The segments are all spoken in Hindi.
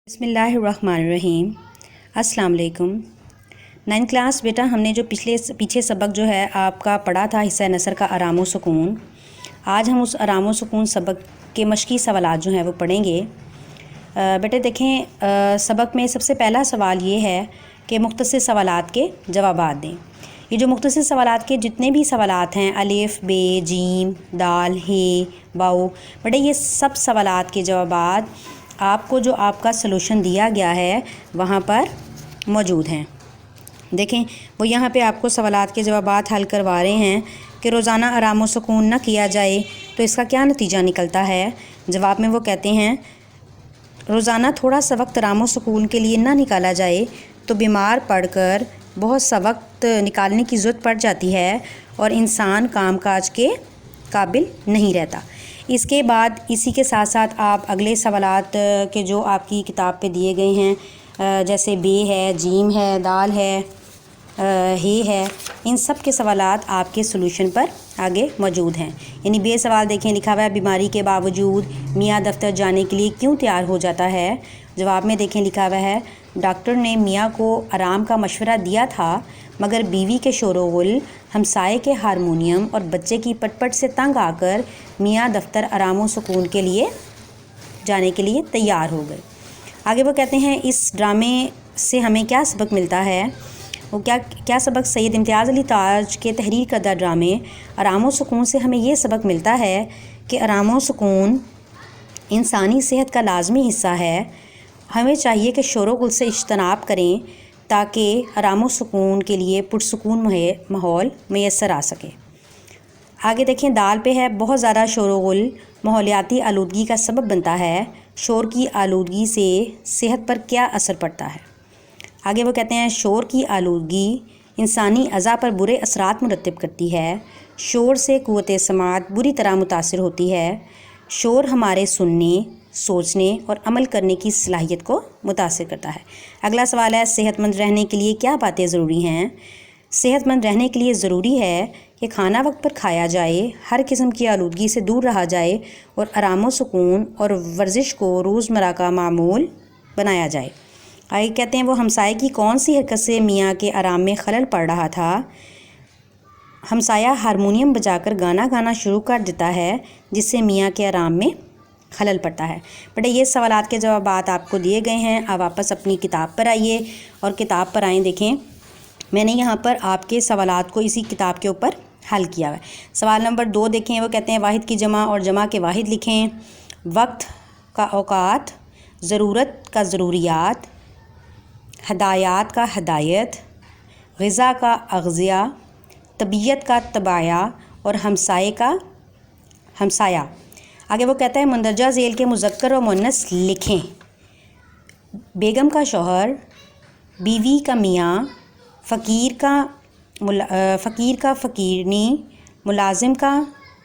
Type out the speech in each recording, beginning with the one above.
बिस्मिल्लाहिर्रहमानिर्रहीम। अस्सलाम वालेकुम। 9th क्लास बेटा, हमने जो पीछे सबक जो है आपका पढ़ा था हिस्सा नसर का आराम व सुकून। आज हम उस आराम व सुकून सबक के मशकी सवालात जो हैं वो पढ़ेंगे। बेटे देखें, सबक में सबसे पहला सवाल ये है कि मुख्तसर सवालात के जवाबात दें। ये जो मुख्तसर सवालात के जितने भी सवालात हैं, अलिफ, बे, जीम, दाल, हे, वाओ, बेटे ये सब सवालात के जवाबात आपको जो आपका सलूशन दिया गया है वहाँ पर मौजूद हैं। देखें, वो यहाँ पे आपको सवालात के जवाबात हल करवा रहे हैं कि रोज़ाना आराम व सुकून न किया जाए तो इसका क्या नतीजा निकलता है। जवाब में वो कहते हैं, रोज़ाना थोड़ा सा वक्त आराम व सुकून के लिए ना निकाला जाए तो बीमार पड़कर बहुत सा वक्त निकालने की ज़रूरत पड़ जाती है और इंसान कामकाज के काबिल नहीं रहता। इसके बाद इसी के साथ साथ आप अगले सवालात के जो आपकी किताब पे दिए गए हैं, जैसे बे है, जीम है, दाल है, हे है, इन सब के सवालात आपके सॉल्यूशन पर आगे मौजूद हैं। यानी बे सवाल देखें, लिखा हुआ है बीमारी के बावजूद मियाँ दफ्तर जाने के लिए क्यों तैयार हो जाता है। जवाब में देखें, लिखा हुआ है डॉक्टर ने मियाँ को आराम का मशवरा दिया था मगर बीवी के शोरगुल, हमसाये के हारमोनियम और बच्चे की पटपट से तंग आकर मियाँ दफ्तर आराम व सुकून के लिए जाने के लिए तैयार हो गए। आगे वो कहते हैं, इस ड्रामे से हमें क्या सबक मिलता है। वो क्या सबक। सैयद इम्तियाज़ अली ताज के तहरीर करदा ड्रामे आराम व सुकून से हमें ये सबक मिलता है कि आराम व सुकून इंसानी सेहत का लाजमी हिस्सा है। हमें चाहिए कि शोरगुल से इज्तनाब करें ताकि आराम व सुकून के लिए पुरसुकून माहौल मैसर आ सके। आगे देखें, दाल पे है, बहुत ज़्यादा शोरगुल माहौलियाती आलूदगी का सबब बनता है। शोर की आलूदगी से सेहत पर क्या असर पड़ता है। आगे वो कहते हैं, शोर की आलूदगी इंसानी अज़ा पर बुरे असरात मुरतब करती है। शोर से क़ुव्वत समात बुरी तरह मुतासिर होती है। शोर हमारे सुनने, सोचने और अमल करने की सलाहियत को मुतासिर करता है। अगला सवाल है, सेहतमंद रहने के लिए क्या बातें ज़रूरी हैं। सेहतमंद रहने के लिए ज़रूरी है कि खाना वक्त पर खाया जाए, हर किस्म की आलूदगी से दूर रहा जाए और आराम व सुकून और वर्जिश को रोज़मर्रा का मामूल बनाया जाए। आगे कहते हैं, वो हमसाये की कौन सी हरकत से मियाँ के आराम में खलल पड़ रहा था। हमसाया हारमोनियम बजाकर गाना गाना शुरू कर देता है जिससे मियाँ के आराम में खलल पड़ता है। बेटा ये सवालात के जवाबात आपको दिए गए हैं। आप वापस अपनी किताब पर आइए और किताब पर आएँ। देखें, मैंने यहाँ पर आपके सवालात को इसी किताब के ऊपर हल किया हुआ है। सवाल नंबर 2 देखें, वो कहते हैं वाहिद की जमा और जमा के वाहिद लिखें। वक्त का औकात, ज़रूरत का ज़रूरियात, हदायत का हदायत, ग़िज़ा का अग़ज़िया, तबीयत का तबाया और हमसाये का हमसाया। आगे वो कहता है, मंदरजा झेल के मुज़क्कर व मुअन्नस लिखें। बेगम का शौहर, बीवी का मियाँ, फ़कीर का फ़कीरनी, मुलाजिम का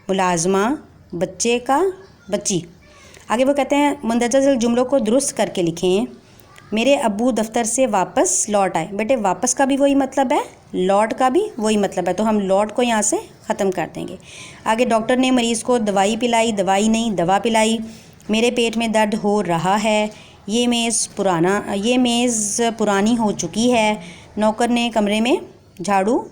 मुलाजमा, बच्चे का बच्ची। आगे वो कहते हैं, मंदरजा झेल जुमलों को दुरुस्त करके लिखें। मेरे अब्बू दफ्तर से वापस लौट आए। बेटे वापस का भी वही मतलब है, लौट का भी वही मतलब है, तो हम लौट को यहाँ से ख़त्म कर देंगे। आगे, डॉक्टर ने मरीज़ को दवाई पिलाई, दवाई नहीं दवा पिलाई। मेरे पेट में दर्द हो रहा है। ये मेज़ पुरानी हो चुकी है। नौकर ने कमरे में झाड़ू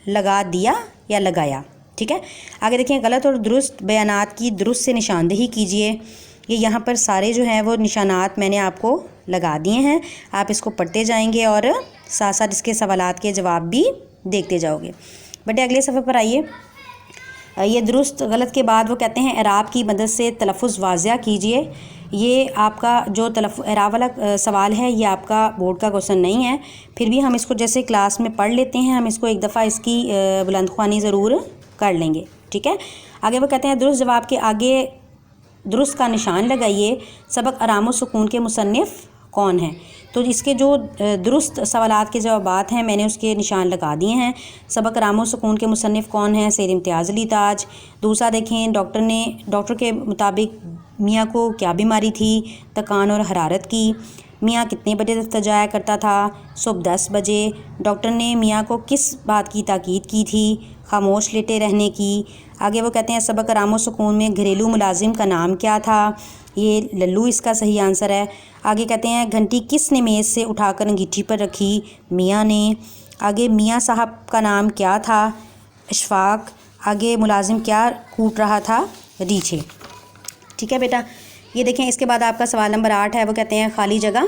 लगा दिया या लगाया। ठीक है। आगे देखिए, गलत और दुरुस्त बयानात की दुरुस्त से निशानदेही कीजिए। ये यहाँ पर सारे जो हैं वो निशानात मैंने आपको लगा दिए हैं। आप इसको पढ़ते जाएंगे और साथ साथ इसके सवालात के जवाब भी देखते जाओगे। बेटे अगले सफ़े पर आइए। ये दुरुस्त गलत के बाद वो कहते हैं, एराब की मदद से तलफ़ुज़ वाज़िया कीजिए। ये आपका जो एराब वाला सवाल है ये आपका बोर्ड का क्वेश्चन नहीं है, फिर भी हम इसको जैसे क्लास में पढ़ लेते हैं, हम इसको एक दफ़ा इसकी बुलंदख्वानी ज़रूर कर लेंगे। ठीक है। आगे वो कहते हैं, दुरुस्त जवाब के आगे दुरुस्त का निशान लगाइए। सबक आराम व सुकून के मुसन्निफ़ कौन है। तो इसके जो दुरुस्त सवालात के जवाबात हैं मैंने उसके निशान लगा दिए हैं। सबक आराम व सुकून के मुसन्निफ़ कौन है, सैयद इम्तियाज़ अली ताज। दूसरा देखें, डॉक्टर के मुताबिक मियाँ को क्या बीमारी थी, थकान और हरारत की। मियाँ कितने बजे दफ्तर जाया करता था, सुबह 10 बजे। डॉक्टर ने मियाँ को किस बात की ताकीद की थी, खामोश लेटे रहने की। आगे वो कहते हैं, सबक आराम व सुकून में घरेलू मुलाजिम का नाम क्या था। ये लल्लू इसका सही आंसर है। आगे कहते हैं घंटी किसने मेज़ से उठाकर अंगीठी पर रखी? मियाँ ने। आगे मियाँ साहब का नाम क्या था? इशफाक। आगे मुलाजिम क्या कूट रहा था? रीछे। ठीक है बेटा, ये देखें। इसके बाद आपका सवाल नंबर 8 है, वो कहते हैं खाली जगह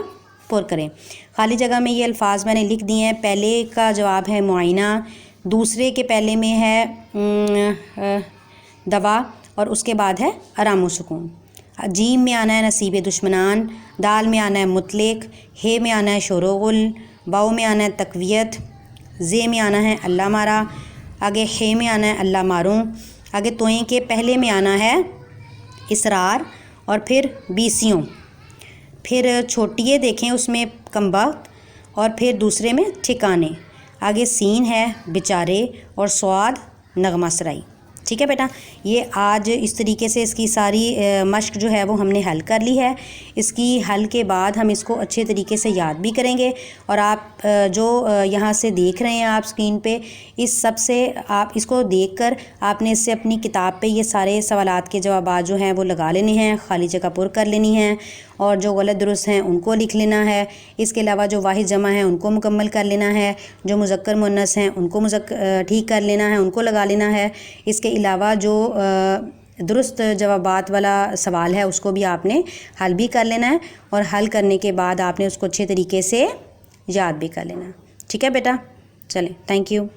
पुर करें। खाली जगह में ये अल्फाज मैंने लिख दिए हैं। पहले का जवाब है मुआइना, दूसरे के पहले में है दवा और उसके बाद है आराम व सुकून। जीम में आना है नसीब दुश्मनान, दाल में आना है मुतलिक, हे में आना है शोरोगुल, बाओ में आना है तकवियत, जे में आना है अल्लाह मारा, आगे हे में आना है अल्लाह मारूं, आगे तोएं के पहले में आना है इसरार और फिर बीसियों, फिर छोटिए देखें उसमें कमबख्त और फिर दूसरे में ठिकाने, आगे सीन है बेचारे और स्वाद नगमा सराई। ठीक है बेटा, ये आज इस तरीके से इसकी सारी मश्क जो है वो हमने हल कर ली है। इसकी हल के बाद हम इसको अच्छे तरीके से याद भी करेंगे और आप जो यहाँ से देख रहे हैं आप स्क्रीन पे, इस सब से आप इसको देखकर आपने इससे अपनी किताब पे ये सारे सवालात के जवाब जो हैं वो लगा लेने हैं, खाली जगह पुर कर लेनी है और जो गलत दुरुस्त हैं उनको लिख लेना है। इसके अलावा जो वाहिद जमा है उनको मुकम्मल कर लेना है, जो मुज़क्कर मुन्नस हैं उनको ठीक कर लेना है, उनको लगा लेना है। इसके अलावा जो दुरुस्त जवाबात वाला सवाल है उसको भी आपने हल भी कर लेना है और हल करने के बाद आपने उसको अच्छे तरीके से याद भी कर लेना है। ठीक है बेटा, चलें, थैंक यू।